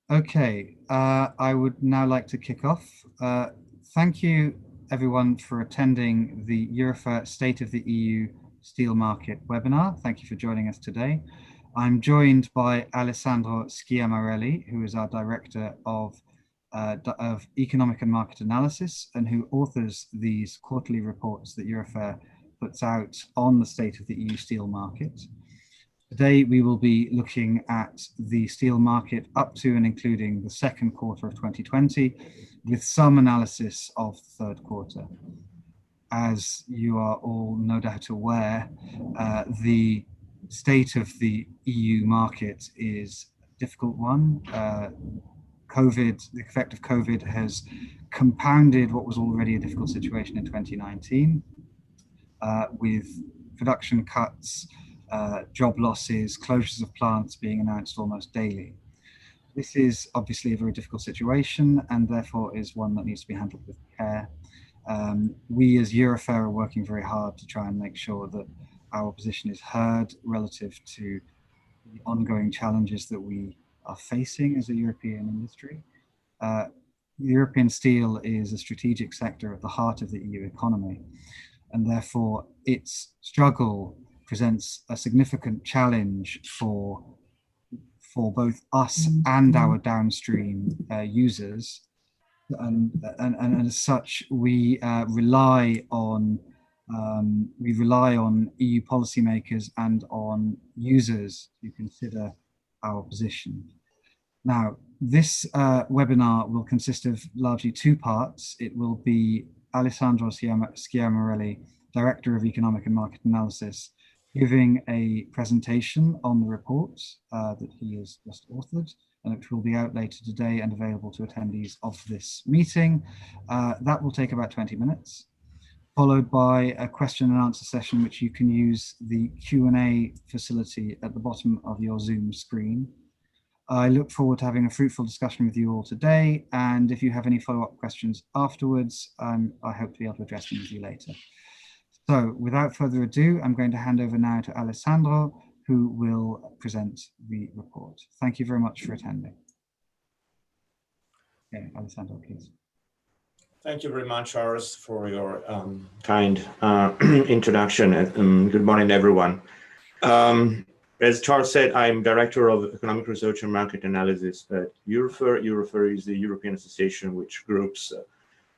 Okay, I would now like to kick off. Thank you, everyone, for attending the EUROFER State of the EU Steel Market webinar. Thank you for joining us today. I'm joined by Alessandro Schiamarelli, who is our Director of Economic and Market Analysis and who authors these quarterly reports that EUROFER puts out on the state of the EU steel market. Today, we will be looking at the steel market up to and including the second quarter of 2020, with some analysis of the third quarter. As you are all no doubt aware, the state of the EU market is a difficult one. The effect of COVID has compounded what was already a difficult situation in 2019, with production cuts, job losses, closures of plants being announced almost daily. This is obviously a very difficult situation and therefore is one that needs to be handled with care. We as EUROFER are working very hard to try and make sure that our position is heard relative to the ongoing challenges that we are facing as a European industry. European steel is a strategic sector at the heart of the EU economy, and therefore its struggle presents a significant challenge for both us and our downstream users. And as such, we rely on EU policymakers and on users to consider our position. Now, this webinar will consist of largely two parts. It will be Alessandro Schiamarelli, Director of Economic and Market Analysis, giving a presentation on the report that he has just authored, and which will be out later today and available to attendees of this meeting. That will take about 20 minutes, followed by a question and answer session, which you can use the Q&A facility at the bottom of your Zoom screen. I look forward to having a fruitful discussion with you all today, and if you have any follow-up questions afterwards, I hope to be able to address them with you later. So without further ado, I'm going to hand over now to Alessandro, who will present the report. Thank you very much for attending. Okay, Alessandro, please. Thank you very much, Charles, for your kind introduction. Good morning, everyone. As Charles said, I'm Director of Economic Research and Market Analysis at EUROFER. EUROFER is the European association which groups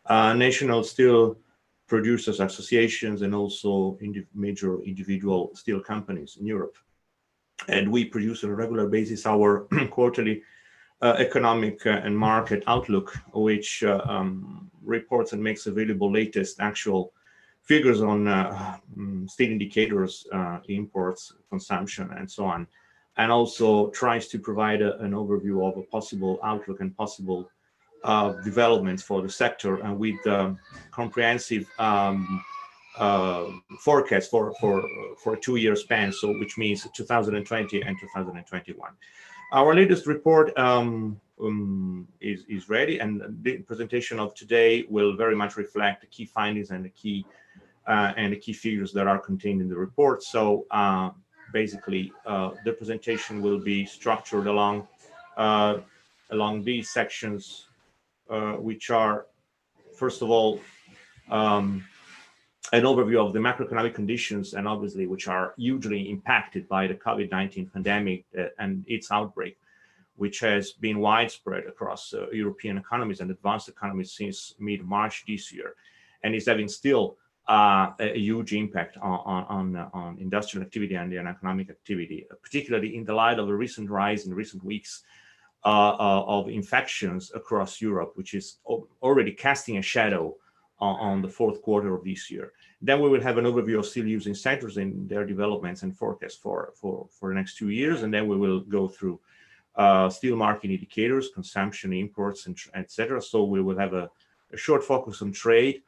national steel producers associations and also major individual steel companies in Europe. And we produce on a regular basis our quarterly economic and market outlook, which reports and makes available latest actual figures on steel indicators, imports, consumption, and so on, and also tries to provide an overview of a possible outlook and possible developments for the sector, and with comprehensive forecast for a 2-year span, so which means 2020 and 2021. Our latest report is ready, and the presentation of today will very much reflect the key findings and the key figures that are contained in the report. So basically, the presentation will be structured along these sections, which are, first of all, an overview of the macroeconomic conditions, and obviously which are hugely impacted by the COVID-19 pandemic and its outbreak, which has been widespread across European economies and advanced economies since mid-March this year, and is having still a huge impact on industrial activity and economic activity, particularly in the light of a recent rise in recent weeks of infections across Europe, which is already casting a shadow on the fourth quarter of this year. Then we will have an overview of steel using sectors and their developments and forecasts for the next 2 years, and then we will go through steel market indicators, consumption, imports, and etc. So we will have a short focus on trade,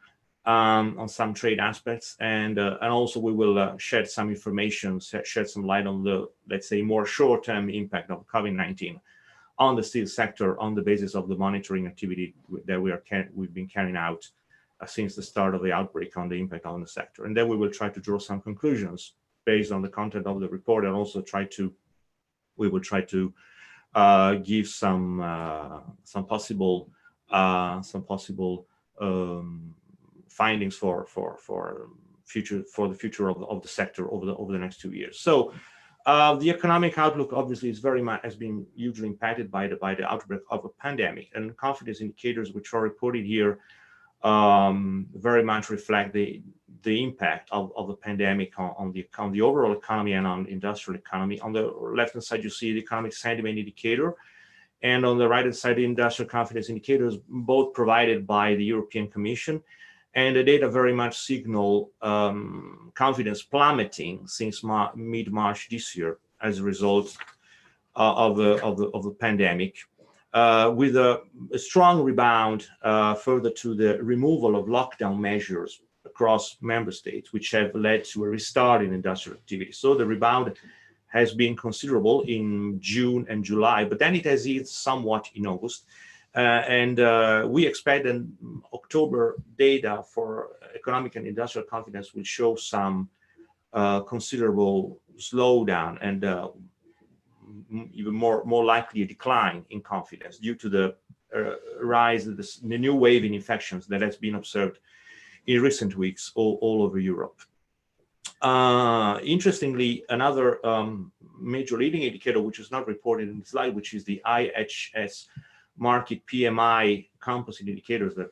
on some trade aspects, and also we will shed some information, shed some light on the, let's say, more short-term impact of COVID-19 on the steel sector on the basis of the monitoring activity that we've been carrying out since the start of the outbreak on the impact on the sector. And then we will try to draw some conclusions based on the content of the report, and also we will try to give some possible findings for the future of the sector over the next 2 years. So the economic outlook obviously is has been hugely impacted by the outbreak of a pandemic, and confidence indicators which are reported here very much reflect the impact of the pandemic on the overall economy and on the industrial economy. On the left-hand side, you see the economic sentiment indicator, and on the right-hand side, the industrial confidence indicators, both provided by the European Commission. And the data very much signal confidence plummeting since mid-March this year as a result of the pandemic, with a strong rebound further to the removal of lockdown measures across member states, which have led to a restart in industrial activity. So the rebound has been considerable in June and July, but then it has eased somewhat in August. And we expect that October data for economic and industrial confidence will show some considerable slowdown and even more likely a decline in confidence due to the rise of the new wave in infections that has been observed in recent weeks all over Europe. Interestingly, another major leading indicator, which is not reported in the slide, which is the IHS market PMI composite indicators that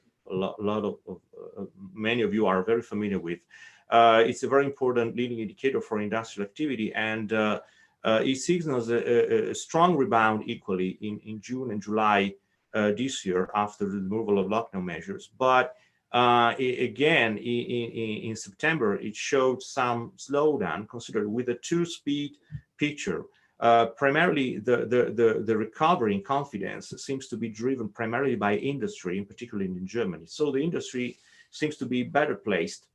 many of you are very familiar with. It's a very important leading indicator for industrial activity, and it signals a strong rebound equally in June and July this year after the removal of lockdown measures. But again, in September, it showed some slowdown considered with a two-speed picture. Primarily, the recovery in confidence seems to be driven primarily by industry, in particular in Germany. So the industry seems to be better placed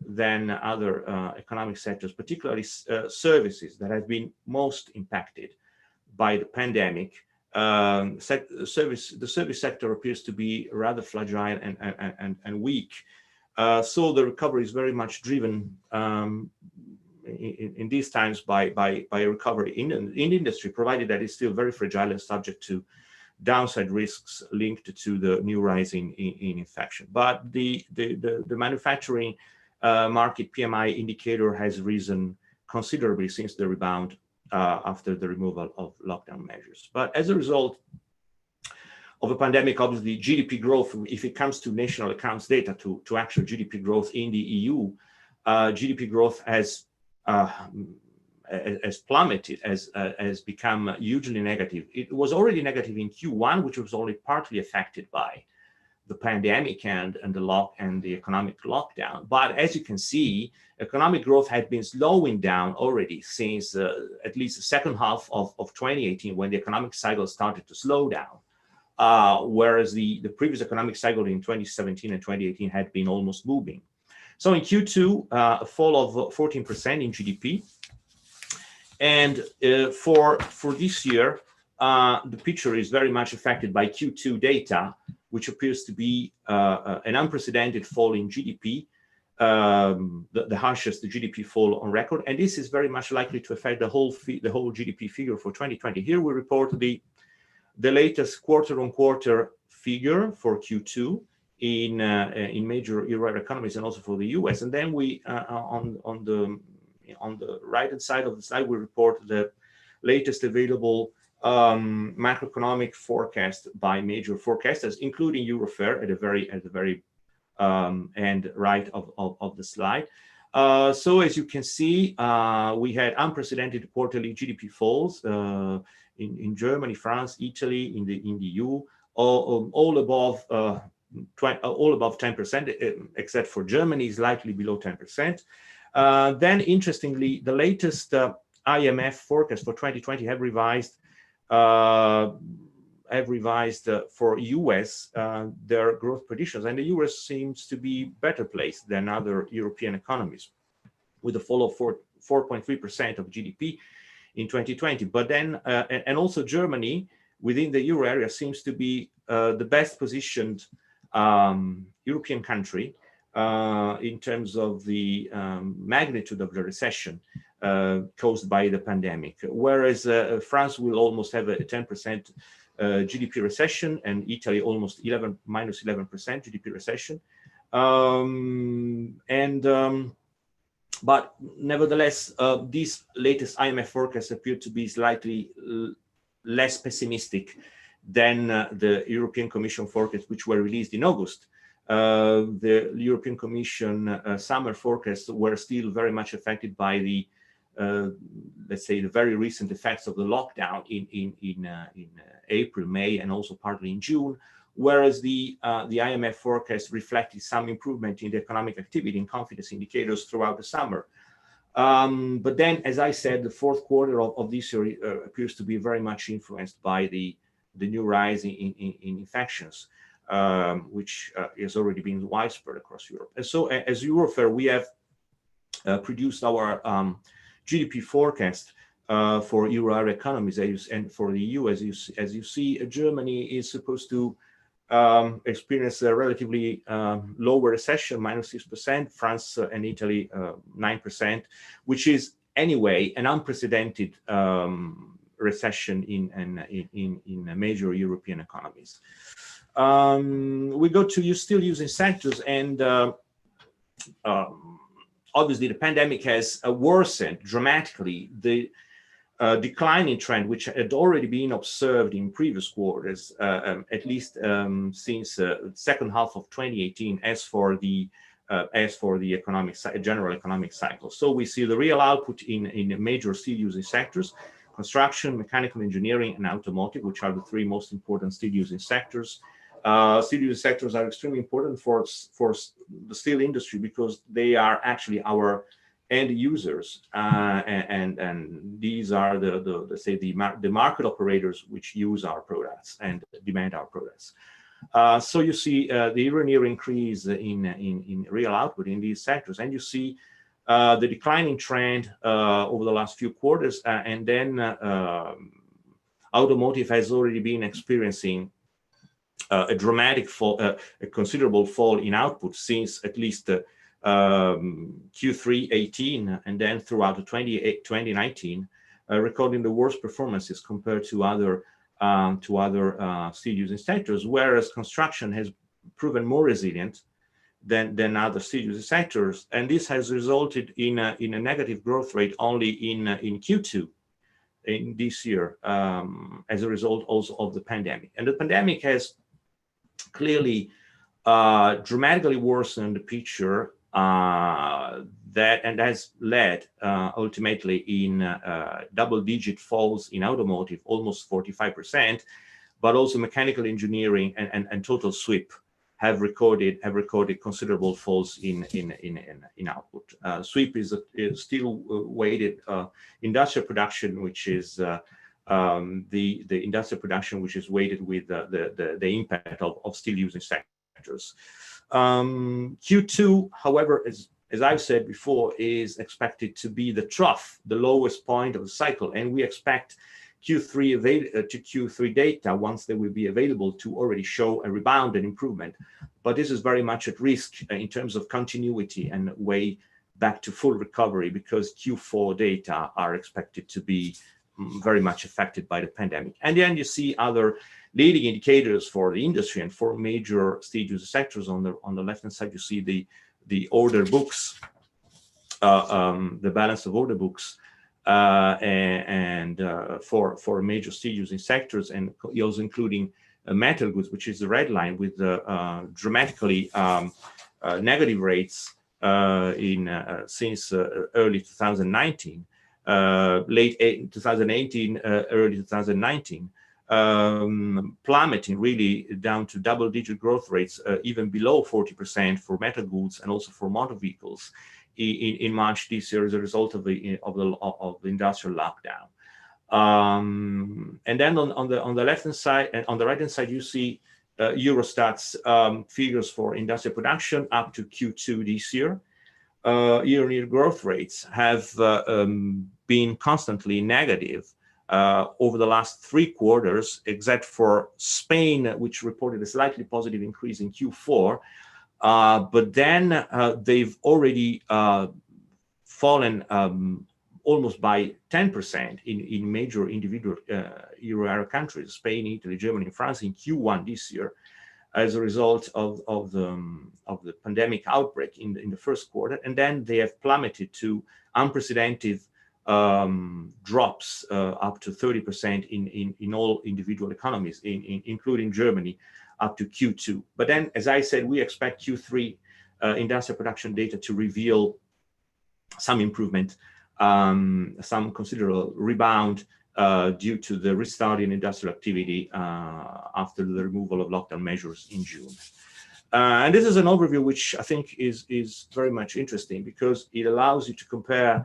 than other economic sectors, particularly services that have been most impacted by the pandemic. The service sector appears to be rather fragile and weak. So the recovery is very much driven in these times by recovery in industry, provided that it's still very fragile and subject to downside risks linked to the new rise in infection. But the manufacturing market PMI indicator has risen considerably since the rebound after the removal of lockdown measures. But as a result of the pandemic, obviously GDP growth, if it comes to national accounts data, to actual GDP growth in the EU, GDP growth has plummeted, has become hugely negative. It was already negative in Q1, which was only partly affected by the pandemic and the economic lockdown. But as you can see, economic growth had been slowing down already since at least the second half of 2018, when the economic cycle started to slow down, whereas the previous economic cycle in 2017 and 2018 had been almost booming. So in Q2, a fall of 14% in GDP. And for this year, the picture is very much affected by Q2 data, which appears to be an unprecedented fall in GDP, the harshest GDP fall on record. And this is very much likely to affect the whole GDP figure for 2020. Here we report the latest quarter-on-quarter figure for Q2 in major Euro economies and also for the US. And then we on the right-hand side of the slide, we report the latest available macroeconomic forecast by major forecasters, including EUROFER at the very end right of the slide. So as you can see, we had unprecedented quarterly GDP falls in Germany, France, Italy, in the EU, all above 10%, except for Germany is slightly below 10%. Then, interestingly, the latest IMF forecast for 2020 have revised for US their growth predictions, and the US seems to be better placed than other European economies, with a fall of 4.3% of GDP in 2020. But then, and also Germany within the euro area seems to be the best positioned European country in terms of the magnitude of the recession. caused by the pandemic, whereas France will almost have a 10% GDP recession, and Italy almost minus 11% GDP recession. But nevertheless, these latest IMF forecasts appear to be slightly less pessimistic than the European Commission forecasts, which were released in August. The European Commission summer forecasts were still very much affected by the, let's say, the very recent effects of the lockdown in April, May, and also partly in June, whereas the IMF forecast reflected some improvement in the economic activity and confidence indicators throughout the summer. But then, as I said, the fourth quarter of this year appears to be very much influenced by the new rise in infections, which has already been widespread across Europe. And so, as EUROFER, we have produced our GDP forecast for euro area economies, and for the EU. As you see, Germany is supposed to experience a relatively lower recession, minus 6%, France and Italy 9%, which is anyway an unprecedented recession in major European economies. We go to still using sectors, and obviously the pandemic has worsened dramatically the declining trend, which had already been observed in previous quarters, at least since the second half of 2018, as for the general economic cycle. So we see the real output in major steel-using sectors: construction, mechanical engineering, and automotive, which are the three most important steel-using sectors. Steel-using sectors are extremely important for the steel industry because they are actually our end users, and these are let's say the market operators which use our products and demand our products. So you see the year-on-year increase in real output in these sectors, and you see the declining trend over the last few quarters, and then automotive has already been experiencing a dramatic fall, a considerable fall in output since at least Q3 18, and then throughout 2019, recording the worst performances compared to other steel-using sectors, whereas construction has proven more resilient than other steel-using sectors, and this has resulted in a negative growth rate only in Q2 in this year, as a result also of the pandemic. And the pandemic has clearly dramatically worsened the picture, and has led ultimately in double-digit falls in automotive, almost 45%, but also mechanical engineering and total sweep have recorded considerable falls in output. Sweep is still weighted industrial production, which is the industrial production which is weighted with the impact of steel-using sectors. Q2, however, as I've said before, is expected to be the trough, the lowest point of the cycle, and we expect Q3 data, once they will be available, to already show a rebound and improvement. But this is very much at risk in terms of continuity and way back to full recovery, because Q4 data are expected to be very much affected by the pandemic. And then you see other leading indicators for the industry and for major steel-using sectors. On the left-hand side, you see the order books, the balance of order books, for major steel-using sectors, and also including metal goods, which is the red line, with dramatically negative rates since early 2019, late 2018, early 2019, plummeting really down to double-digit growth rates, even below 40% for metal goods and also for motor vehicles in March this year as a result of the industrial lockdown. And then on the left-hand side and on the right-hand side, you see Eurostat's figures for industrial production up to Q2 this year. Year-on-year growth rates have been constantly negative over the last 3 quarters, except for Spain, which reported a slightly positive increase in Q4. But then they've already fallen almost by 10% in major individual euro area countries, Spain, Italy, Germany, and France in Q1 this year, as a result of the pandemic outbreak in the first quarter. And then they have plummeted to unprecedented drops up to 30% in all individual economies, including Germany, up to Q2. But then, as I said, we expect Q3 industrial production data to reveal some improvement, some considerable rebound due to the restart in industrial activity after the removal of lockdown measures in June. And this is an overview which I think is very much interesting, because it allows you to compare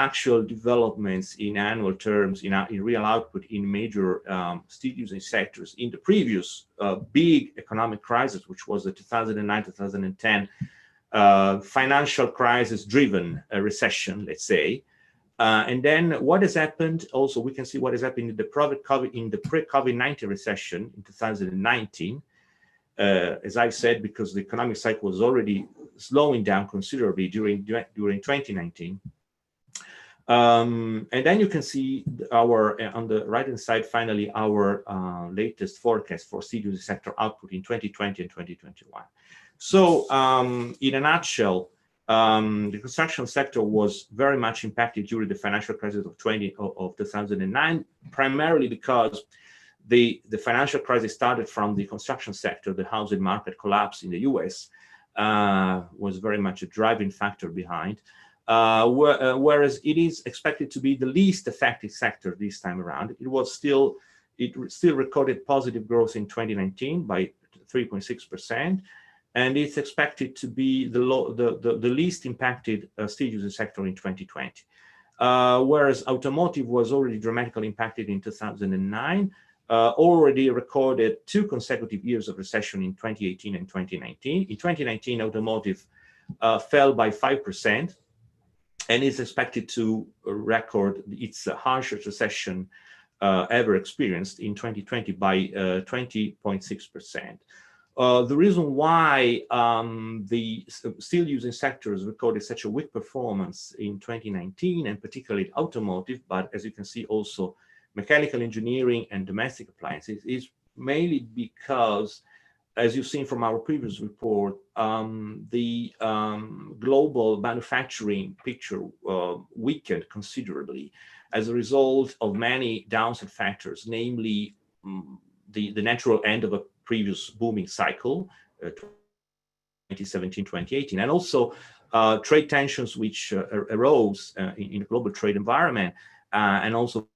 actual developments in annual terms, in real output in major steel using sectors in the previous big economic crisis, which was the 2009-2010 financial crisis driven recession, let's say. And then what has happened, also we can see what has happened in the pre-COVID-19 recession in 2019. As I said, because the economic cycle was already slowing down considerably during 2019. And then you can see our, on the right-hand side, finally, our latest forecast for steel using sector output in 2020 and 2021. So in a nutshell, the construction sector was very much impacted during the financial crisis of 2009, primarily because the financial crisis started from the construction sector. The housing market collapse in the US was very much a driving factor behind, whereas it is expected to be the least affected sector this time around. It still recorded positive growth in 2019 by 3.6%. And it's expected to be the least impacted steel using sector in 2020. Whereas automotive was already dramatically impacted in 2009, already recorded 2 consecutive years of recession in 2018 and 2019. In 2019, automotive fell by 5%, and is expected to record its harshest recession ever experienced in 2020 by 20.6%. The reason why the steel using sectors recorded such a weak performance in 2019, and particularly automotive, but as you can see also mechanical engineering and domestic appliances, is mainly because, as you've seen from our previous report, the global manufacturing picture weakened considerably as a result of many downside factors, namely the natural end of a previous booming cycle, 2017-2018, and also trade tensions which arose in the global trade environment, and also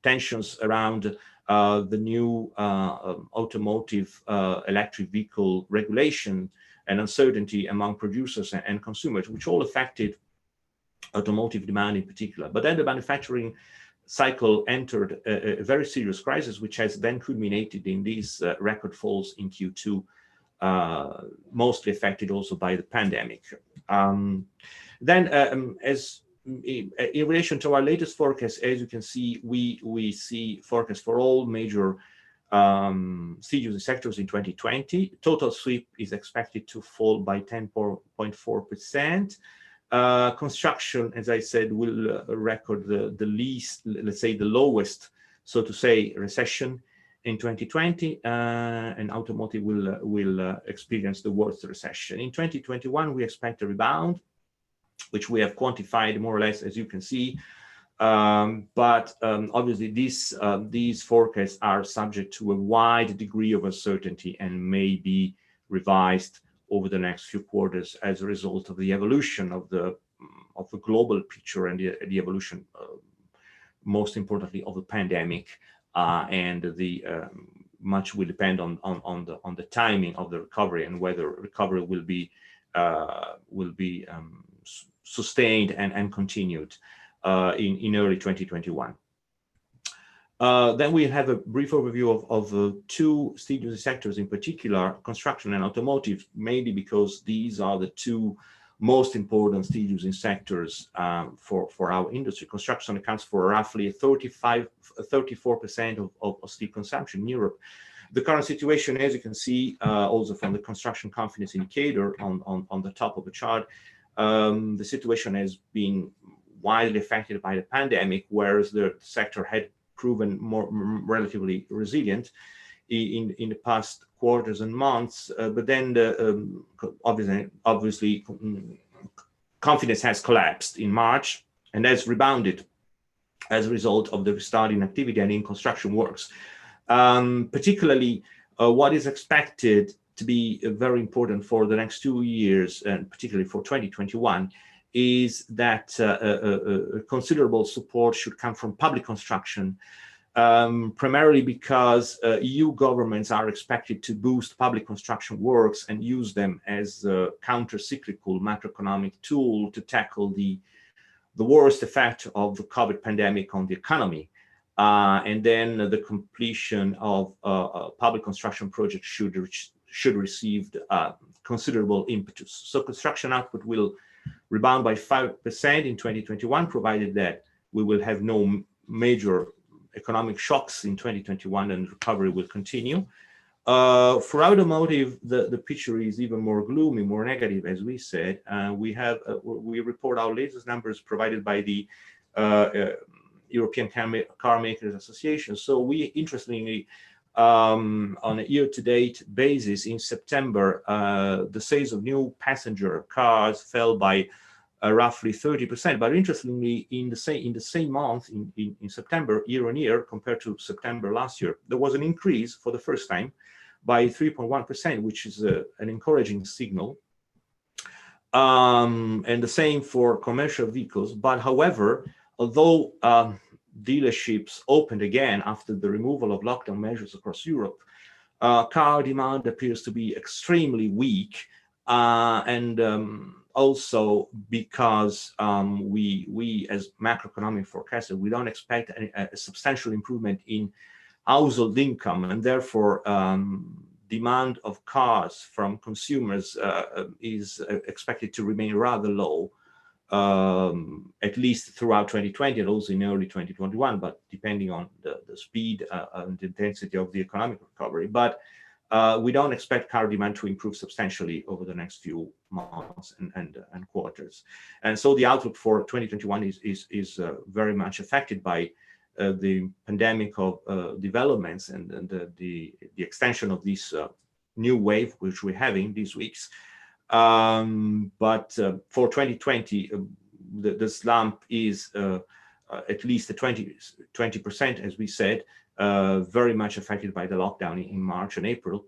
tensions around the new automotive electric vehicle regulation and uncertainty among producers and consumers, which all affected automotive demand in particular. But then the manufacturing cycle entered a very serious crisis, which has then culminated in these record falls in Q2, mostly affected also by the pandemic. As in relation to our latest forecast, as you can see, we see forecast for all major steel using sectors in 2020. Total sweep is expected to fall by 10.4%. Construction, as I said, will record the least, let's say the lowest, so to say, recession in 2020, and automotive will experience the worst recession. In 2021, we expect a rebound, which we have quantified more or less, as you can see. But obviously, these forecasts are subject to a wide degree of uncertainty and may be revised over the next few quarters as a result of the evolution of the global picture and the evolution, most importantly, of the pandemic, and the much will depend on the timing of the recovery and whether recovery will be sustained and continued in early 2021. Then we have a brief overview of 2 steel using sectors, in particular, construction and automotive, mainly because these are the 2 most important steel using sectors for our industry. Construction accounts for roughly 34% of steel consumption in Europe. The current situation, as you can see, also from the construction confidence indicator on the top of the chart, the situation has been widely affected by the pandemic, whereas the sector had proven more relatively resilient in the past quarters and months. But then obviously confidence has collapsed in March and has rebounded as a result of the restart in activity and in construction works. Particularly what is expected to be very important for the next 2 years, and particularly for 2021, is that considerable support should come from public construction, primarily because EU governments are expected to boost public construction works and use them as a counter-cyclical macroeconomic tool to tackle the worst effect of the COVID pandemic on the economy. And then the completion of public construction projects should receive considerable impetus. So construction output will rebound by 5% in 2021, provided that we will have no major economic shocks in 2021 and recovery will continue. For automotive, the picture is even more gloomy, more negative, as we said. We report our latest numbers provided by the European Car Makers Association. So we, interestingly, on a year-to-date basis in September, the sales of new passenger cars fell by roughly 30%. But interestingly, in the same month, in September, year-on-year, compared to September last year, there was an increase for the first time by 3.1%, which is an encouraging signal. And the same for commercial vehicles. But however, although dealerships opened again after the removal of lockdown measures across Europe, car demand appears to be extremely weak, and also because we as macroeconomic forecasters, we don't expect a substantial improvement in household income, and therefore demand of cars from consumers is expected to remain rather low, at least throughout 2020 and also in early 2021, but depending on the speed and the intensity of the economic recovery. But we don't expect car demand to improve substantially over the next few months and quarters. And so the outlook for 2021 is very much affected by the pandemic of developments and the extension of this new wave, which we're having these weeks. But for 2020, the slump is at least 20%, as we said, very much affected by the lockdown in March and April,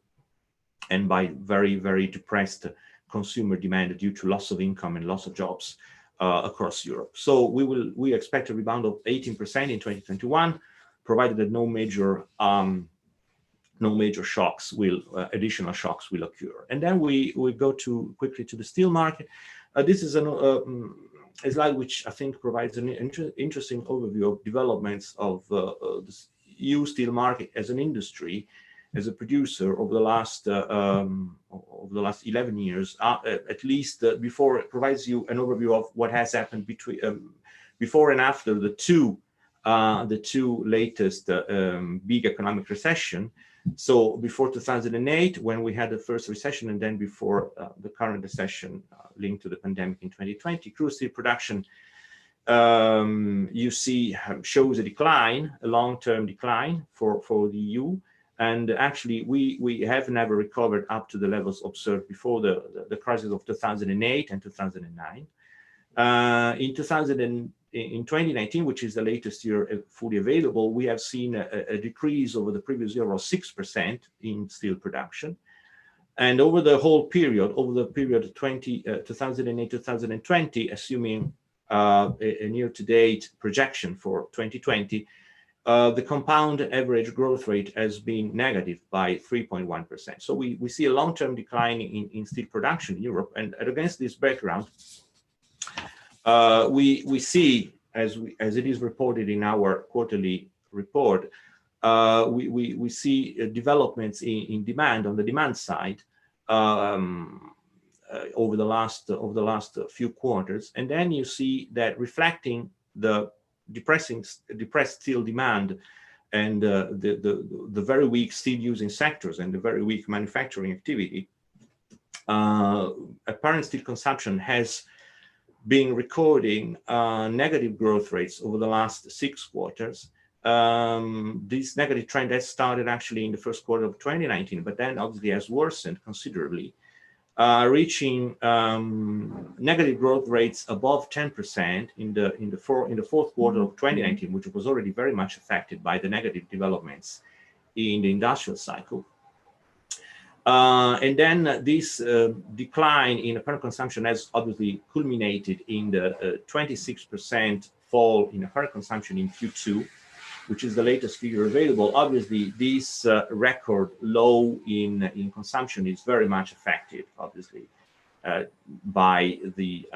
and by very, very depressed consumer demand due to loss of income and loss of jobs across Europe. So we expect a rebound of 18% in 2021, provided that no major shocks additional shocks will occur. And then we go quickly to the steel market. This is a slide which I think provides an interesting overview of developments of the EU steel market as an industry, as a producer over the last 11 years, at least. Before it provides you an overview of what has happened before and after the two latest big economic recession. So before 2008, when we had the first recession, and then before the current recession linked to the pandemic in 2020, crude steel production, you see, shows a decline, a long-term decline for the EU. And actually, we have never recovered up to the levels observed before the crisis of 2008 and 2009. In 2019, which is the latest year fully available, we have seen a decrease over the previous year of 6% in steel production. And over the whole period, 2008-2020, assuming a year-to-date projection for 2020, the compound average growth rate has been negative by 3.1%. So we see a long-term decline in steel production in Europe. And against this background, we see, as it is reported in our quarterly report, we see developments in demand on the demand side over the last few quarters, and then you see that reflecting the depressed steel demand and the very weak steel using sectors and the very weak manufacturing activity, apparent steel consumption has been recording negative growth rates over the last 6 quarters. This negative trend has started actually in the first quarter of 2019, but then obviously has worsened considerably, reaching negative growth rates above 10% in the fourth quarter of 2019, which was already very much affected by the negative developments in the industrial cycle. And then this decline in apparent consumption has obviously culminated in the 26% fall in apparent consumption in Q2, which is the latest figure available. Obviously, this record low in consumption is very much affected, obviously, by the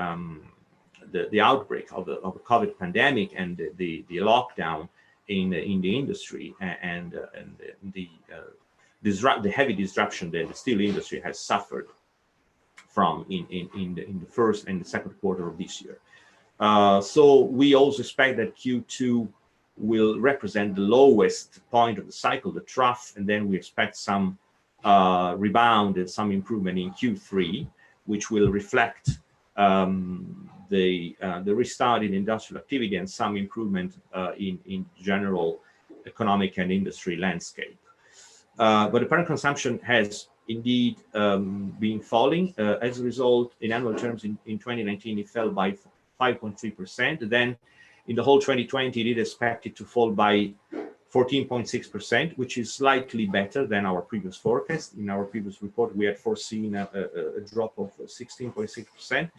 outbreak of the COVID pandemic and the lockdown in the industry and the heavy disruption that the steel industry has suffered from in the first and the second quarter of this year. So we also expect that Q2 will represent the lowest point of the cycle, the trough, and then we expect some rebound and some improvement in Q3, which will reflect the restart in industrial activity and some improvement in general economic and industry landscape. But apparent consumption has indeed been falling. As a result, in annual terms, in 2019, it fell by 5.3%. Then in the whole 2020, it is expected to fall by 14.6%, which is slightly better than our previous forecast. In our previous report, we had foreseen a drop of 16.6%.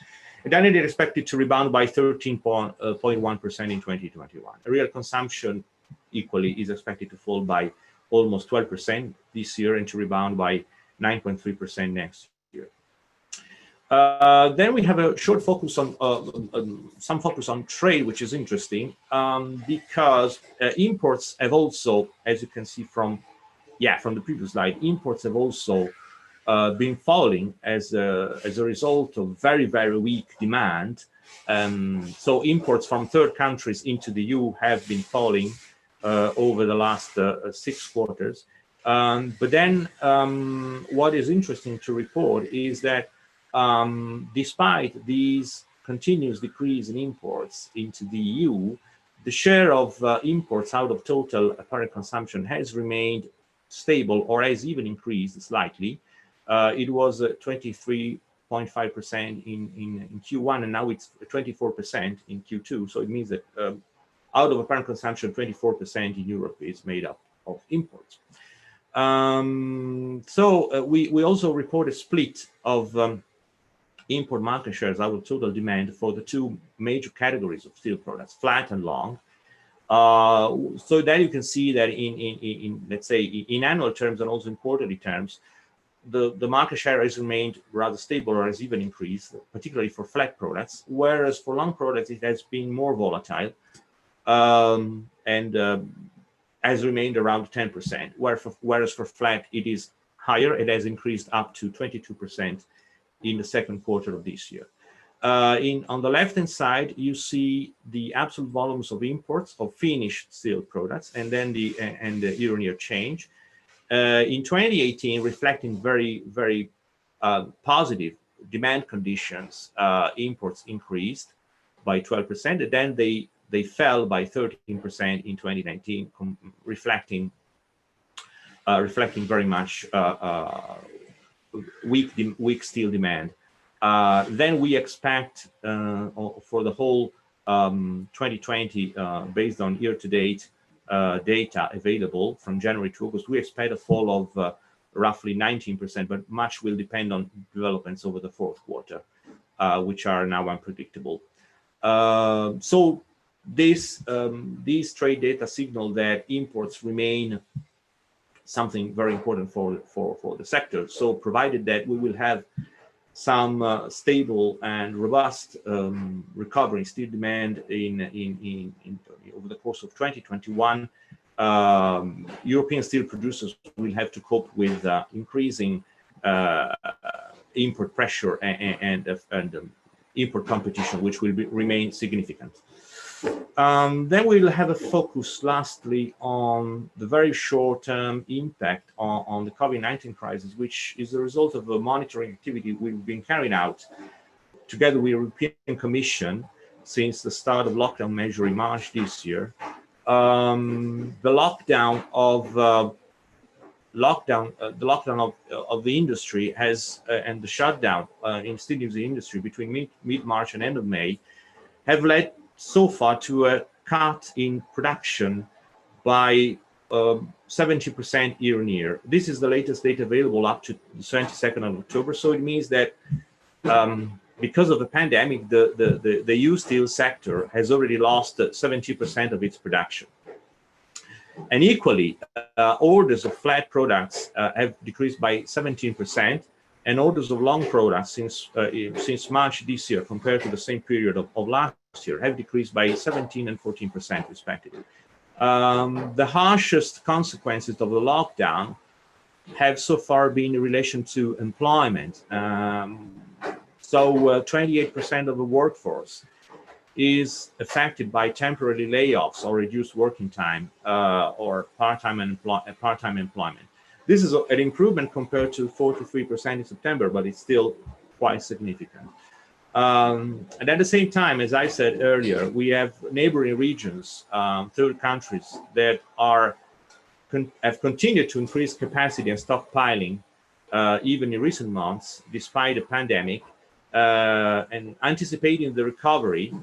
And then it is expected to rebound by 13.1% in 2021. Real consumption equally is expected to fall by almost 12% this year and to rebound by 9.3% next year. Then we have a short focus on some focus on trade, which is interesting because imports have also, as you can see from the previous slide, imports have also been falling as a result of very, very weak demand. So imports from third countries into the EU have been falling over the last 6 quarters. But then what is interesting to report is that despite these continuous decrease in imports into the EU, the share of imports out of total apparent consumption has remained stable or has even increased slightly. It was 23.5% in Q1, and now it's 24% in Q2. So it means that out of apparent consumption, 24% in Europe is made up of imports. We also report a split of import market shares out of total demand for the 2 major categories of steel products, flat and long. So that you can see that in let's say in annual terms and also in quarterly terms, the market share has remained rather stable or has even increased, particularly for flat products, whereas for long products it has been more volatile and has remained around 10%, whereas for flat it is higher. It has increased up to 22% in the second quarter of this year. On the left-hand side, you see the absolute volumes of imports of finished steel products, and then the year-on-year change. In 2018, reflecting very, very positive demand conditions, imports increased by 12%, and then they fell by 13% in 2019, reflecting very much weak steel demand. Then we expect for the whole 2020, based on year-to-date data available from January to August, we expect a fall of roughly 19%, but much will depend on developments over the fourth quarter, which are now unpredictable. So these trade data signal that imports remain something very important for the sector. So provided that we will have some stable and robust recovery in steel demand in over the course of 2021, European steel producers will have to cope with increasing import pressure and import competition, which will remain significant. Then we'll have a focus lastly on the very short-term impact on the COVID-19 crisis, which is the result of a monitoring activity we've been carrying out together with the European Commission, since the start of lockdown measure in March this year. The lockdown of the industry has and the shutdown in steel industry between mid-March and end of May have led so far to a cut in production by 70% year on year. This is the latest data available up to the 22nd of October. So it means that because of the pandemic, the EU steel sector has already lost 70% of its production. And equally, orders of flat products have decreased by 17%, and orders of long products since March this year compared to the same period of last year have decreased by 17% and 14% respectively. The harshest consequences of the lockdown have so far been in relation to employment. So 28% of the workforce is affected by temporary layoffs or reduced working time or part-time employment. This is an improvement compared to 43% in September, but it's still quite significant. And at the same time, as I said earlier, we have neighboring regions, third countries that have continued to increase capacity and stockpiling even in recent months, despite the pandemic, and anticipating the recovery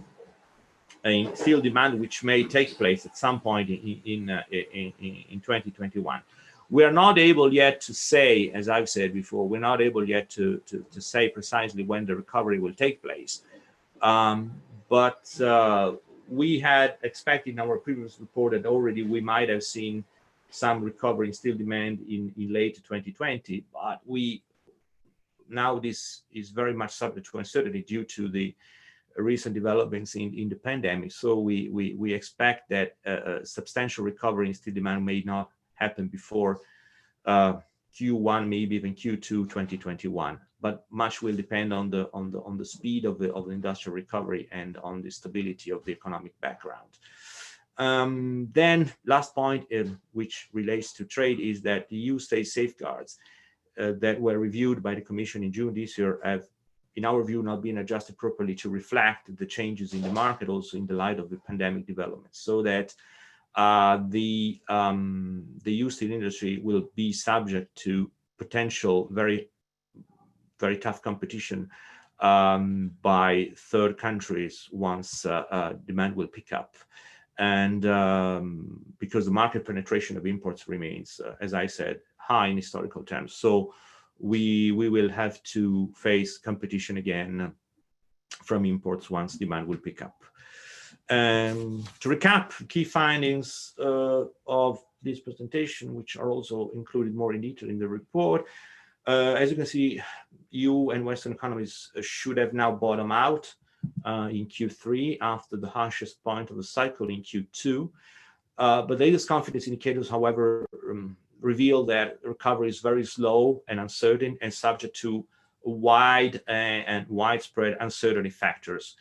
in steel demand, which may take place at some point in 2021. We are not able yet to say, as I've said before, we're not able yet to say precisely when the recovery will take place. But we had expected in our previous report that already we might have seen some recovery in steel demand in late 2020, but now this is very much subject to uncertainty due to the recent developments in the pandemic. So we expect that a substantial recovery in steel demand may not happen before Q1, maybe even Q2 2021. But much will depend on the speed of the industrial recovery and on the stability of the economic background. Then last point, which relates to trade, is that the EU state safeguards that were reviewed by the Commission in June this year have, in our view, not been adjusted properly to reflect the changes in the market, also in the light of the pandemic developments, so that the EU steel industry will be subject to potential very tough competition by third countries once demand will pick up. And because the market penetration of imports remains, as I said, high in historical terms. So we will have to face competition again from imports once demand will pick up. To recap, key findings of this presentation, which are also included more in detail in the report. As you can see, EU and Western economies should have now bottomed out in Q3 after the harshest point of the cycle in Q2. But the latest confidence indicators, however, reveal that recovery is very slow and uncertain and subject to wide and widespread uncertainty factors.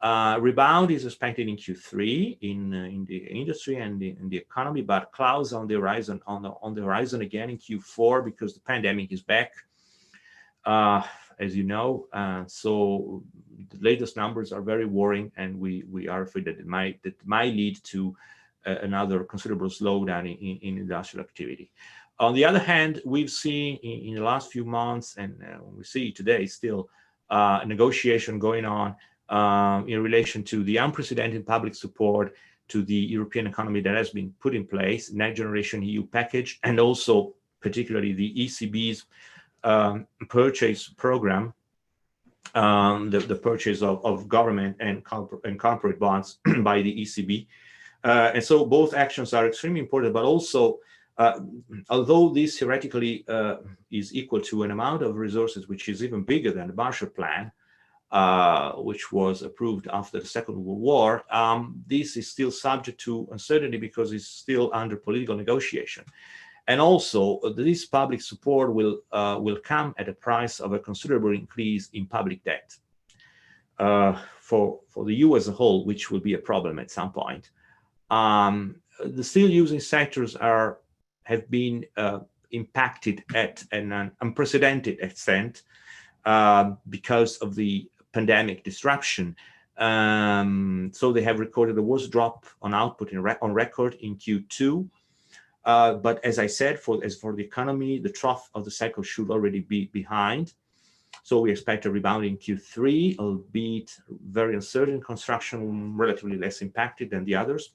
Rebound is expected in Q3 in the industry and in the economy, but clouds on the horizon again in Q4 because the pandemic is back, as you know. So the latest numbers are very worrying, and we are afraid that it might lead to another considerable slowdown in industrial activity. On the other hand, we've seen in the last few months, and we see today still a negotiation going on in relation to the unprecedented public support to the European economy that has been put in place, Next Generation EU package, and also particularly the ECB's purchase program, the purchase of government and corporate bonds by the ECB. And so both actions are extremely important, but also, although this theoretically is equal to an amount of resources which is even bigger than the Marshall Plan, which was approved after the Second World War, this is still subject to uncertainty because it's still under political negotiation. And also, this public support will come at a price of a considerable increase in public debt for the EU as a whole, which will be a problem at some point. The steel using sectors have been impacted at an unprecedented extent because of the pandemic disruption. So they have recorded the worst drop on output on record in Q2. But as I said, as for the economy, the trough of the cycle should already be behind. So we expect a rebound in Q3, albeit very uncertain. Construction relatively less impacted than the others.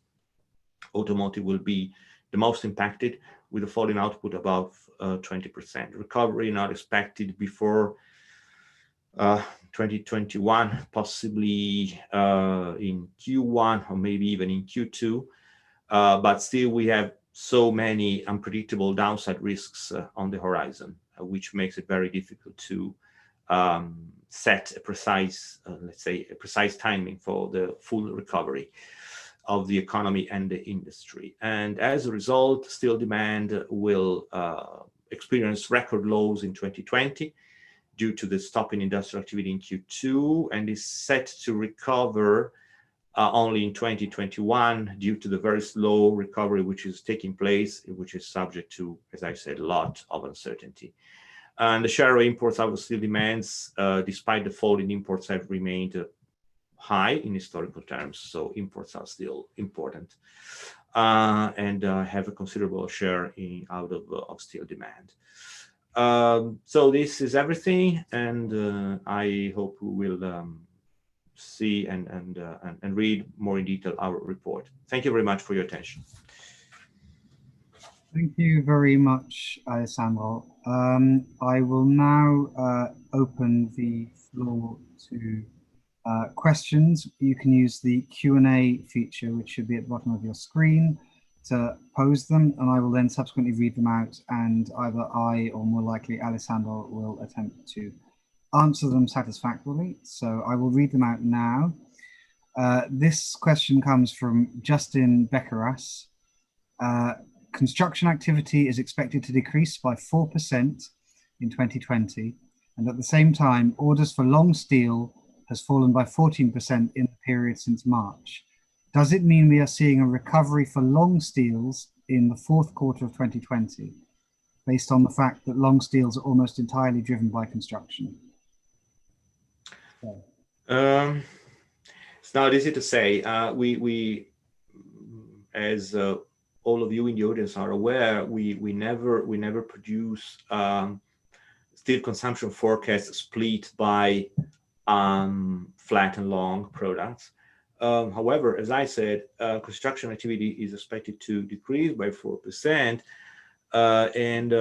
Automotive will be the most impacted, with a fall in output above 20%. Recovery not expected before 2021, possibly in Q1 or maybe even in Q2. But still, we have so many unpredictable downside risks on the horizon, which makes it very difficult to set a precise, let's say, a precise timing for the full recovery of the economy and the industry. And as a result, steel demand will experience record lows in 2020 due to the stop in industrial activity in Q2, and is set to recover only in 2021 due to the very slow recovery which is taking place, which is subject to, as I said, a lot of uncertainty. And the share of imports out of steel demands, despite the fall in imports, have remained high in historical terms. So imports are still important and have a considerable share out of steel demand. So this is everything, and I hope we will see and read more in detail our report. Thank you very much for your attention. Thank you very much, Alessandro. I will now open the floor to questions. You can use the Q&A feature, which should be at the bottom of your screen, to pose them, and I will then subsequently read them out, and either I or more likely Alessandro will attempt to answer them satisfactorily. So I will read them out now. This question comes from Justin Beckeras. Construction activity is expected to decrease by 4% in 2020, and at the same time, orders for long steel has fallen by 14% in the period since March. Does it mean we are seeing a recovery for long steels in the fourth quarter of 2020, based on the fact that long steels are almost entirely driven by construction? It's not easy to say. We as all of you in the audience are aware, we never produce steel consumption forecast split by flat and long products. However, as I said, construction activity is expected to decrease by 4%, and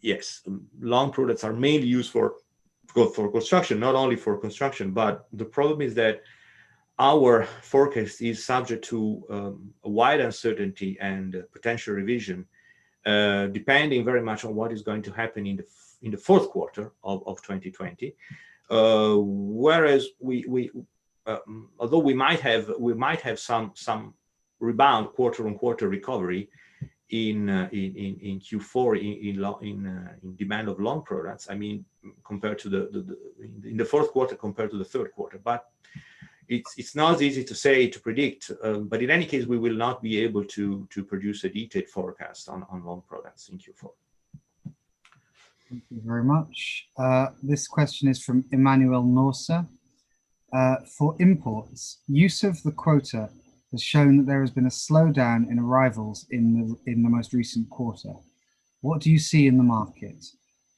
yes, long products are mainly used for construction, not only for construction. But the problem is that our forecast is subject to a wide uncertainty and potential revision, depending very much on what is going to happen in the fourth quarter of 2020. Whereas although we might have some rebound quarter-on-quarter recovery in Q4 in demand of long products. I mean, compared to in the fourth quarter compared to the third quarter, but it's not easy to predict. But in any case, we will not be able to produce a detailed forecast on long products in Q4. Thank you very much. This question is from Emmanuel Norsa. For imports, use of the quota has shown that there has been a slowdown in arrivals in the most recent quarter. What do you see in the market?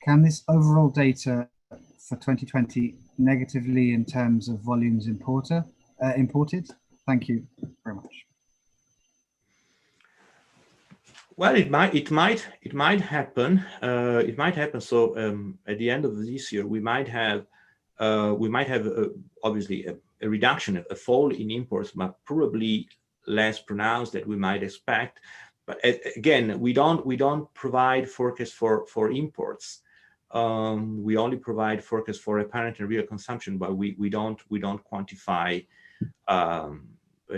Can this overall data for 2020 negatively in terms of volumes imported? Thank you very much. Well, it might happen. It might happen. So at the end of this year, we might have obviously a reduction, a fall in imports, but probably less pronounced than we might expect. But again, we don't provide forecasts for imports. We only provide forecasts for apparent and real consumption, but we don't quantify a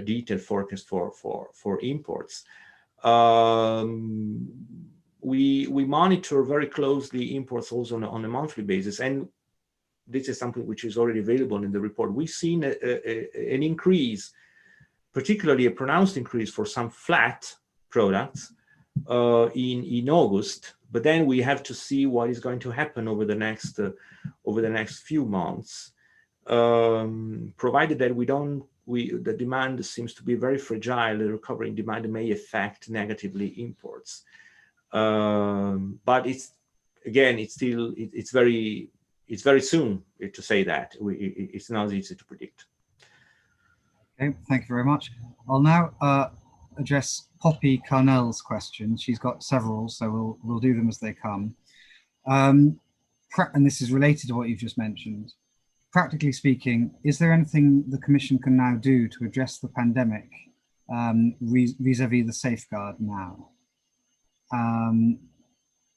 detailed forecast for imports. We monitor very closely imports also on a monthly basis, and this is something which is already available in the report. We've seen an increase, particularly a pronounced increase for some flat products in August, But then we have to see what is going to happen over the next few months, provided that the demand seems to be very fragile. The recovery in demand may affect negatively imports. But it's very soon to say that. It's not easy to predict. Okay, thank you very much. I'll now address Poppy Carnell's question. She's got several, so we'll do them as they come. And this is related to what you've just mentioned. Practically speaking, is there anything the Commission can now do to address the pandemic vis-a-vis the safeguard now?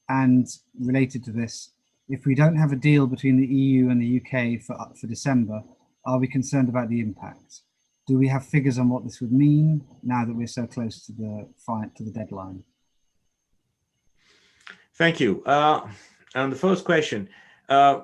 And related to this, if we don't have a deal between the EU and the UK for December, are we concerned about the impact? Do we have figures on what this would mean now that we're so close to the deadline? Thank you. On the first question, I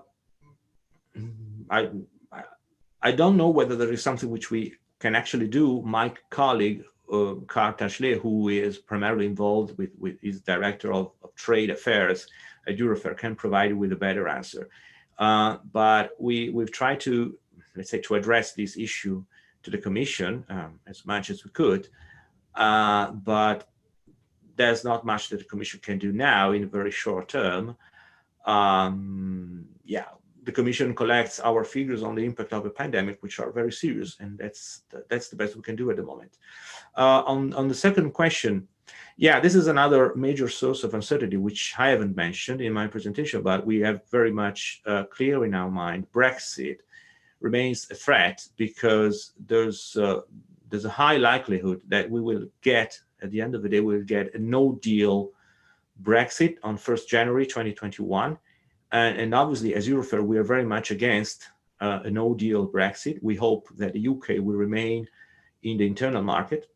don't know whether there is something which we can actually do. My colleague, Karl Tashley, who is primarily involved with his director of trade affairs at EUROFER, can provide you with a better answer. But we've tried to, let's say, to address this issue to the Commission as much as we could, but there's not much that the Commission can do now in a very short term. Yeah, the Commission collects our figures on the impact of the pandemic, which are very serious, and that's the best we can do at the moment. On the second question, yeah, this is another major source of uncertainty, which I haven't mentioned in my presentation, but we have very much clear in our mind. Brexit remains a threat because there's a high likelihood that we will get, at the end of the day, we'll get a no-deal Brexit on 1st January 2021. And obviously, as EUROFER, we are very much against a no-deal Brexit. We hope that the UK will remain in the internal market.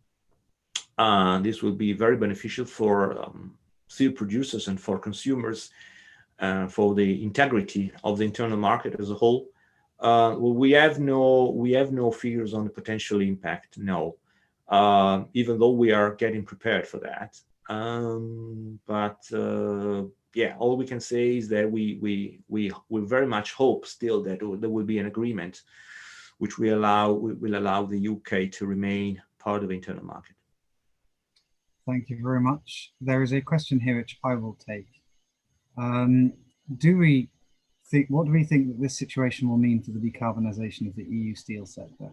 This will be very beneficial for steel producers and for consumers, for the integrity of the internal market as a whole. We have no figures on the potential impact, no, even though we are getting prepared for that. Yeah, all we can say is that we very much hope still that there will be an agreement which will allow the UK to remain part of the internal market. Thank you very much. There is a question here which I will take. What do we think that this situation will mean for the decarbonisation of the EU steel sector?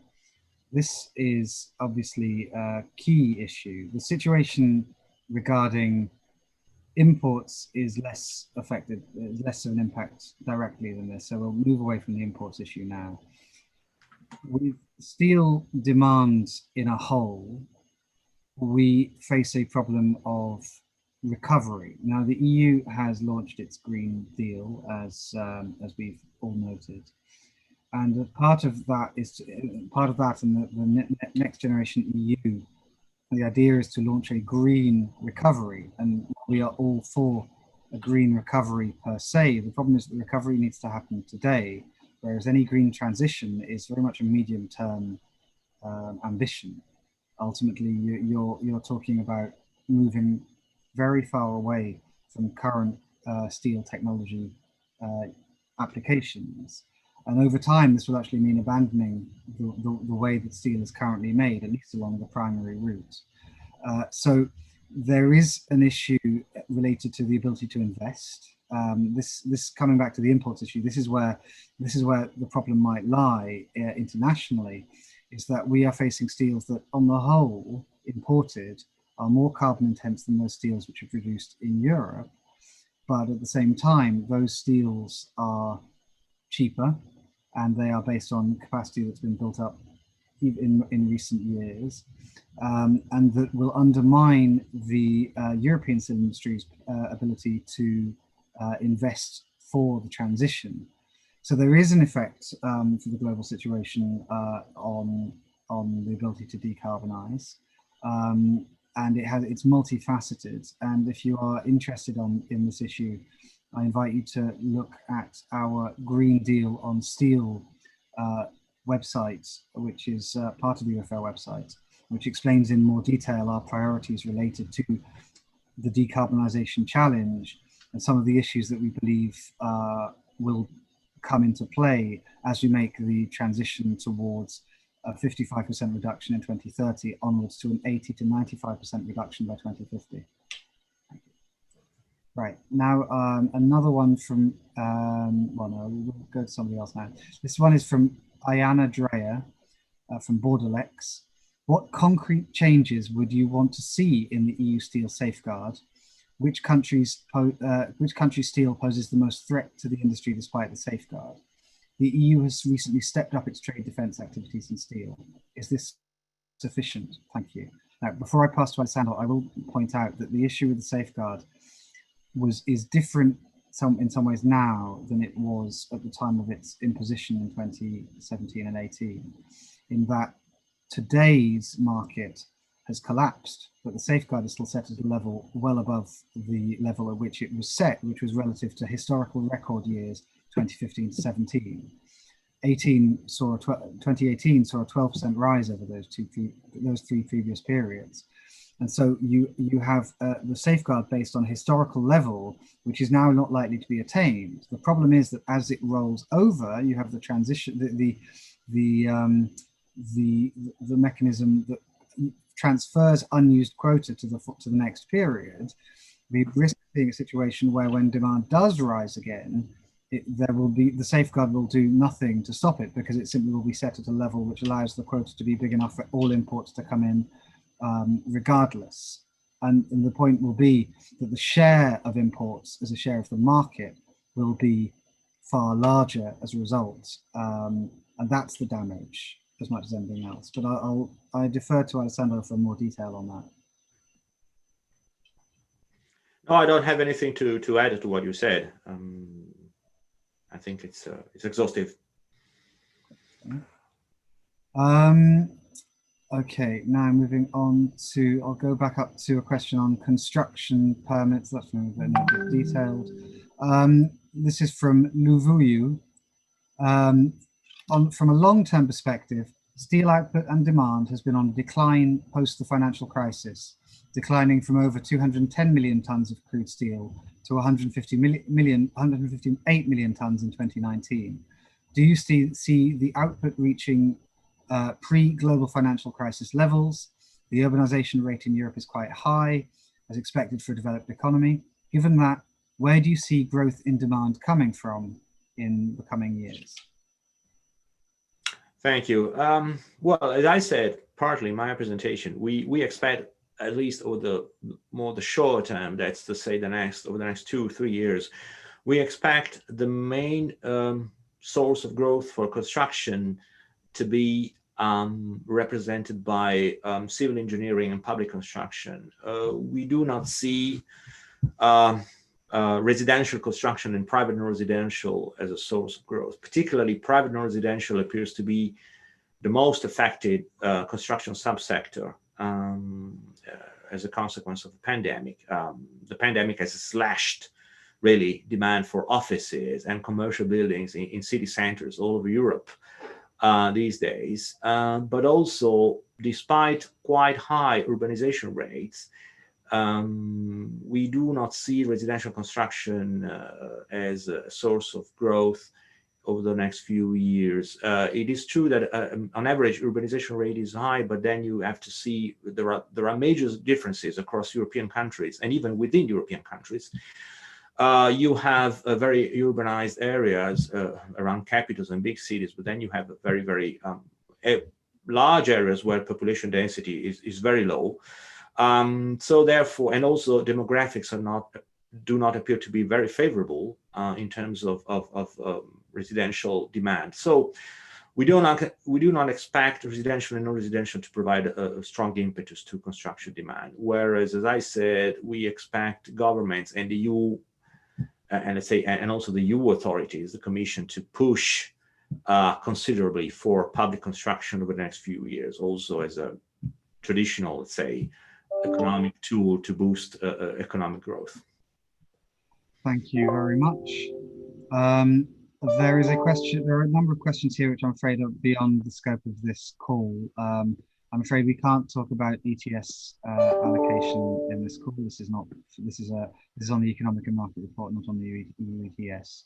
This is obviously a key issue. The situation regarding imports is less affected, less of an impact directly than this. So we'll move away from the imports issue now. With steel demand in a whole, we face a problem of recovery. Now, the EU has launched its Green Deal, as we've all noted, and part of that and the next generation EU. The idea is to launch a green recovery, and we are all for a green recovery per se. The problem is that the recovery needs to happen today, whereas any green transition is very much a medium-term ambition. Ultimately, you're talking about moving very far away from current steel technology applications. And over time, this will actually mean abandoning the way that steel is currently made, at least along the primary route. So there is an issue related to the ability to invest. This coming back to the imports issue, this is where the problem might lie internationally, is that we are facing steels that, on the whole, imported, are more carbon intense than those steels which are produced in Europe. But at the same time, those steels are cheaper, and they are based on capacity that's been built up in recent years, and that will undermine the European steel industry's ability to invest for the transition. So there is an effect for the global situation on the ability to decarbonize, and it's multifaceted. And if you are interested in this issue, I invite you to look at our Green Deal on Steel website, which is part of the EUROFER website, which explains in more detail our priorities related to the decarbonisation challenge, and some of the issues that we believe will come into play as we make the transition towards a 55% reduction in 2030 onwards to an 80 to 95% reduction by 2050. Right, now another one from, well, no, we'll go to somebody else now. This one is from Ayana Dreyer from Borderlex. What concrete changes would you want to see in the EU steel safeguard? Which country's steel poses the most threat to the industry despite the safeguard? The EU has recently stepped up its trade defense activities in steel. Is this sufficient? Thank you. Now, before I pass to Alessandro, I will point out that the issue with the safeguard is different in some ways now than it was at the time of its imposition in 2017 and 18, in that today's market has collapsed, but the safeguard is still set at a level well above the level at which it was set, which was relative to historical record years 2015 to 17. 2018 saw a 12% rise over those three previous periods. And so you have the safeguard based on historical level, which is now not likely to be attained. The problem is that as it rolls over, you have the transition, the mechanism that transfers unused quota to the next period. We risk being a situation where when demand does rise again, the safeguard will do nothing to stop it, because it simply will be set at a level which allows the quota to be big enough for all imports to come in regardless. And the point will be that the share of imports as a share of the market will be far larger as a result. And that's the damage as much as anything else. But I defer to Alessandro for more detail on that. No, I don't have anything to add to what you said. I think it's exhaustive. Okay, now moving on to, I'll go back up to a question on construction permits. That's a bit detailed. This is from Luvuyu. From a long-term perspective, steel output and demand has been on decline post the financial crisis, declining from over 210 million tons of crude steel to 158 million tons in 2019. Do you see the output reaching pre-global financial crisis levels? The urbanization rate in Europe is quite high, as expected for a developed economy. Given that, where do you see growth in demand coming from in the coming years? Thank you. Well, as I said, partly in my presentation, we expect, at least over the short term, that's to say over the next 2-3 years, we expect the main source of growth for construction to be represented by civil engineering and public construction. We do not see residential construction and private non-residential as a source of growth. Particularly private non-residential appears to be the most affected construction subsector as a consequence of the pandemic. The pandemic has slashed really demand for offices and commercial buildings in city centers all over Europe these days. But also, despite quite high urbanization rates, we do not see residential construction as a source of growth over the next few years. It is true that on average urbanization rate is high, but then you have to see there are major differences across European countries, and even within European countries. You have very urbanized areas around capitals and big cities, but then you have very, very large areas where population density is very low. So therefore, and also demographics do not appear to be very favorable in terms of residential demand. So we do not expect residential and non-residential to provide a strong impetus to construction demand. Whereas, as I said, we expect governments and the EU, and also the EU authorities, the Commission, to push considerably for public construction over the next few years, also as a traditional, let's say, economic tool to boost economic growth. Thank you very much. There are a number of questions here which I'm afraid are beyond the scope of this call. I'm afraid we can't talk about ETS allocation in this call. This is on the Economic and Market Report, not on the EU ETS.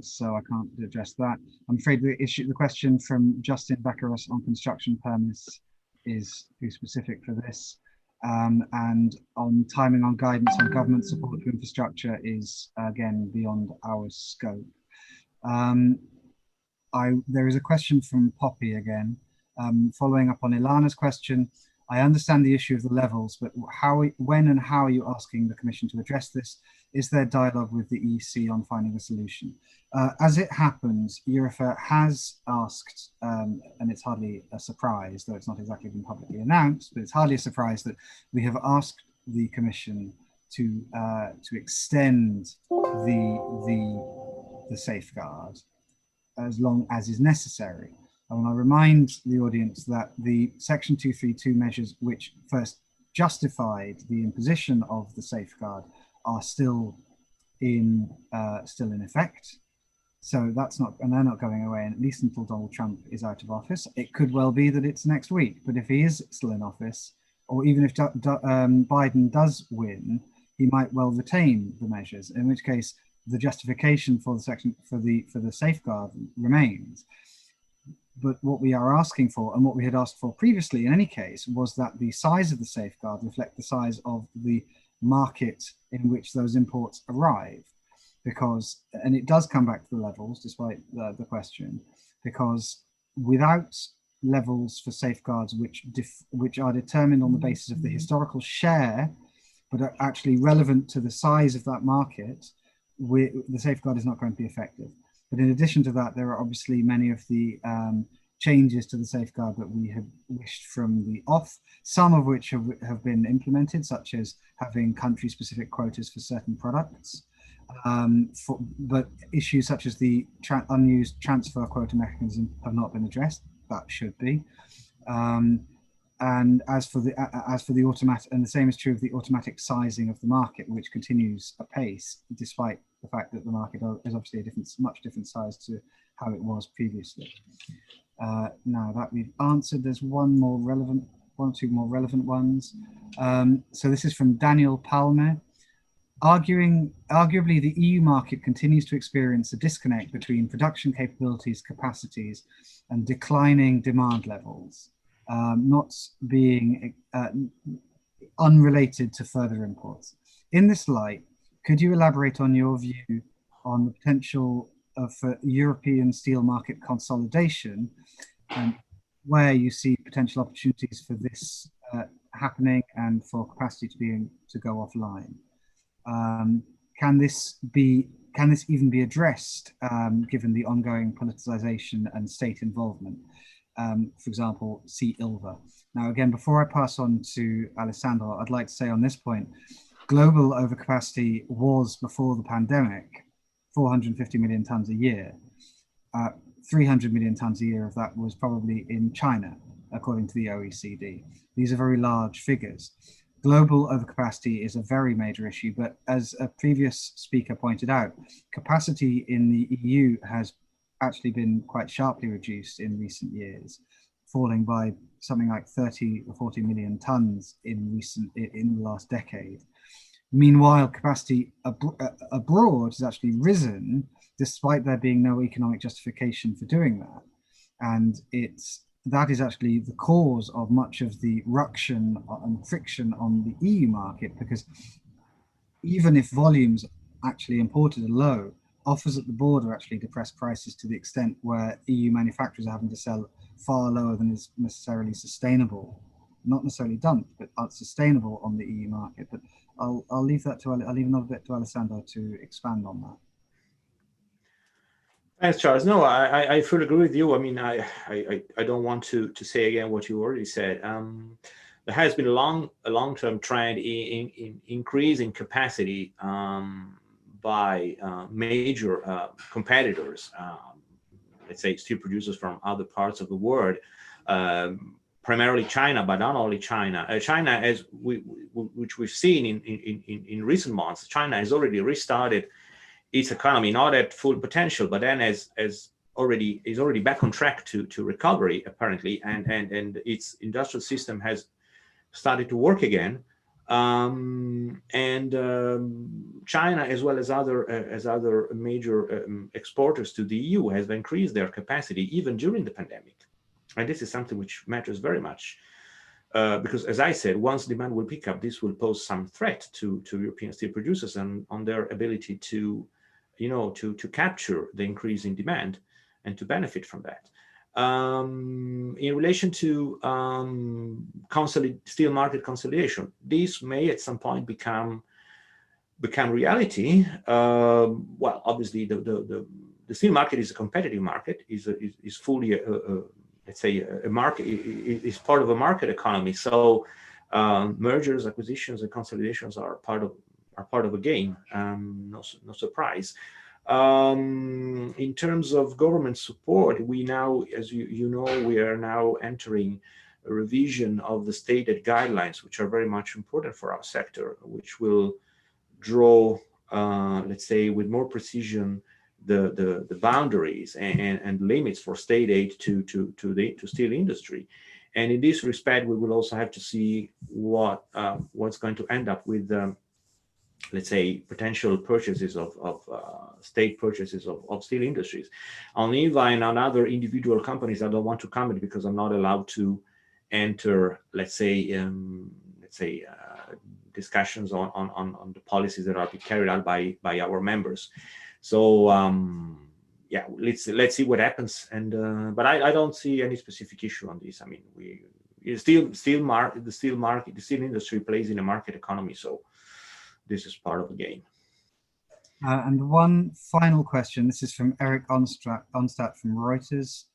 So I can't address that. I'm afraid the question from Justin Beckeros on construction permits is too specific for this. And on timing on guidance on government support for infrastructure is again beyond our scope. There is a question from Poppy again, following up on Ilana's question. I understand the issue of the levels, but when and how are you asking the Commission to address this? Is there dialogue with the EC on finding a solution? As it happens, EUROFER has asked, and it's hardly a surprise, though it's not exactly been publicly announced, but it's hardly a surprise that we have asked the Commission to extend the safeguard as long as is necessary. I want to remind the audience that the Section 232 measures which first justified the imposition of the safeguard are still in effect. So that's not, and they're not going away, and at least until Donald Trump is out of office. It could well be that it's next week, but if he is still in office, or even if Biden does win, he might well retain the measures, in which case the justification for the safeguard remains. But what we are asking for, and what we had asked for previously in any case, was that the size of the safeguard reflect the size of the market in which those imports arrive. Because, and it does come back to the levels, despite the question, because without levels for safeguards which are determined on the basis of the historical share, but are actually relevant to the size of that market, the safeguard is not going to be effective. But in addition to that, there are obviously many of the changes to the safeguard that we have wished from the off, some of which have been implemented, such as having country-specific quotas for certain products. But issues such as the unused transfer quota mechanism have not been addressed. That should be. And as for the automatic, and the same is true of the automatic sizing of the market, which continues apace, despite the fact that the market is obviously a much different size to how it was previously. Now that we've answered, there's one or two more relevant ones. So this is from Daniel Palmer. Arguably, the EU market continues to experience a disconnect between production capabilities, capacities, and declining demand levels, not being unrelated to further imports. In this light, could you elaborate on your view on the potential for European steel market consolidation, and where you see potential opportunities for this happening and for capacity to go offline? Can this even be addressed given the ongoing politicization and state involvement? For example, see ILVA. Now, again, before I pass on to Alessandro, I'd like to say on this point, global overcapacity was, before the pandemic, 450 million tons a year. 300 million tons a year of that was probably in China, according to the OECD. These are very large figures. Global overcapacity is a very major issue, but as a previous speaker pointed out, capacity in the EU has actually been quite sharply reduced in recent years, falling by something like 30 or 40 million tons in the last decade. Meanwhile, capacity abroad has actually risen, despite there being no economic justification for doing that. And that is actually the cause of much of the ruction and friction on the EU market, because even if volumes actually imported are low, offers at the border actually depress prices to the extent where EU manufacturers are having to sell far lower than is necessarily sustainable, not necessarily dumped, but unsustainable on the EU market. But I'll leave another bit to Alessandro to expand on that. Thanks, Charles. No, I fully agree with you. I mean, I don't want to say again what you already said. There has been a long-term trend in increasing capacity by major competitors, let's say steel producers from other parts of the world, primarily China, but not only China. China, which we've seen in recent months, China has already restarted its economy, not at full potential, but then has already back on track to recovery apparently, and its industrial system has started to work again. China, as well as other major exporters to the EU, has increased their capacity even during the pandemic, and this is something which matters very much. Because, as I said, once demand will pick up, this will pose some threat to European steel producers and on their ability to, to capture the increase in demand and to benefit from that. In relation to steel market consolidation, this may at some point become reality. Well, obviously, the steel market is a competitive market, is fully let's say a market, is part of a market economy. So mergers, acquisitions, and consolidations are part of a game. No surprise. In terms of government support, we now, as you know, we are now entering a revision of the stated guidelines, which are very much important for our sector, which will draw, let's say, with more precision, the boundaries and limits for state aid to steel industry. And in this respect, we will also have to see what's going to end up with, let's say, potential purchases of state purchases of steel industries. On INVA and on other individual companies, I don't want to comment because I'm not allowed to enter, let's say, discussions on the policies that are being carried out by our members. So yeah, let's see what happens. And but I don't see any specific issue on this. I mean, the steel industry plays in a market economy, so this is part of the game. And one final question. This is from Eric Onstadt from Reuters.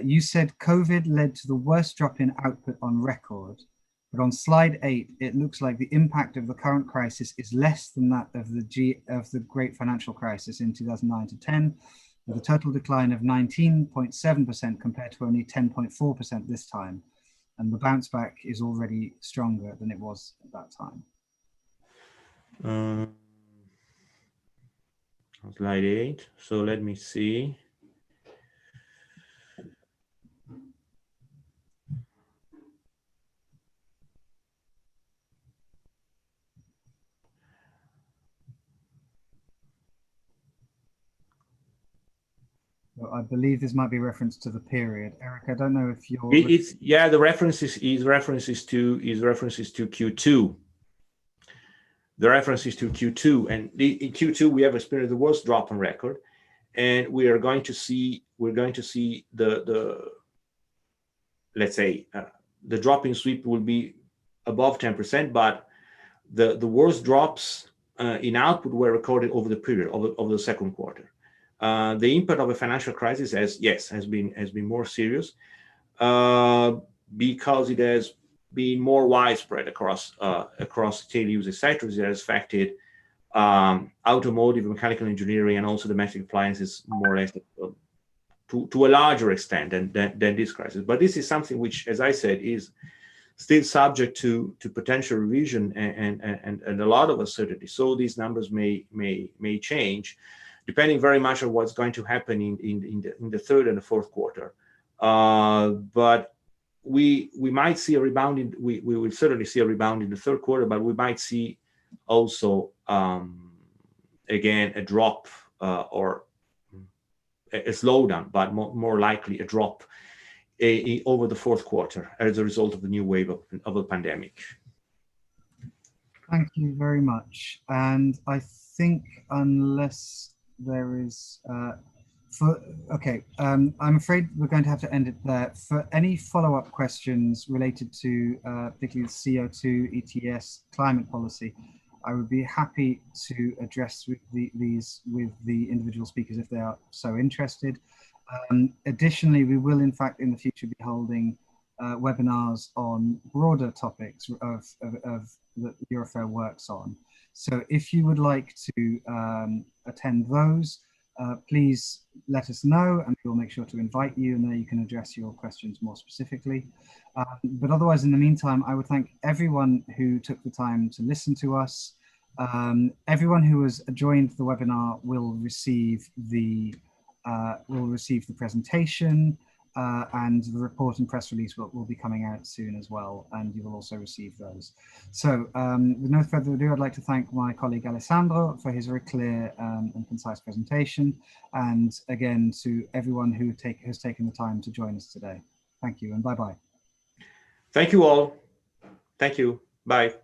You said COVID led to the worst drop in output on record. But on slide 8, it looks like the impact of the current crisis is less than that of the great financial crisis in 2009 to 10, with a total decline of 19.7% compared to only 10.4% this time. And the bounce back is already stronger than it was at that time. Slide 8. So let me see. I believe this might be reference to the period. Eric, I don't know if you're. Yeah, the references to Q2. The references to Q2, and in Q2 we have experienced the worst drop on record, and we're going to see the let's say the drop in sweep will be above 10%, but the worst drops in output were recorded over the period of the second quarter. The impact of a financial crisis has been more serious because it has been more widespread across steel usage sectors. It has affected automotive, mechanical engineering, and also domestic appliances more or less to a larger extent than this crisis. But this is something which, as I said, is still subject to potential revision and a lot of uncertainty. So these numbers may change, depending very much on what's going to happen in the third and the fourth quarter. But we might see a rebound. We will certainly see a rebound in the third quarter, but we might see also again a drop or a slowdown, but more likely a drop over the fourth quarter as a result of the new wave of the pandemic. Thank you very much. And I think unless there is I'm afraid we're going to have to end it there. For any follow-up questions related to particularly the CO2, ETS, climate policy, I would be happy to address these with the individual speakers if they are so interested. Additionally, we will in fact in the future be holding webinars on broader topics of that EUROFER works on. So if you would like to attend those, please let us know and we'll make sure to invite you, and there you can address your questions more specifically. But otherwise, in the meantime, I would thank everyone who took the time to listen to us. Everyone who has joined the webinar will receive the will receive the presentation, and the report and press release will be coming out soon as well, and you will also receive those. So with no further ado, I'd like to thank my colleague Alessandro for his very clear and concise presentation, and again to everyone who has taken the time to join us today. Thank you and bye-bye. Thank you all. Thank you. Bye.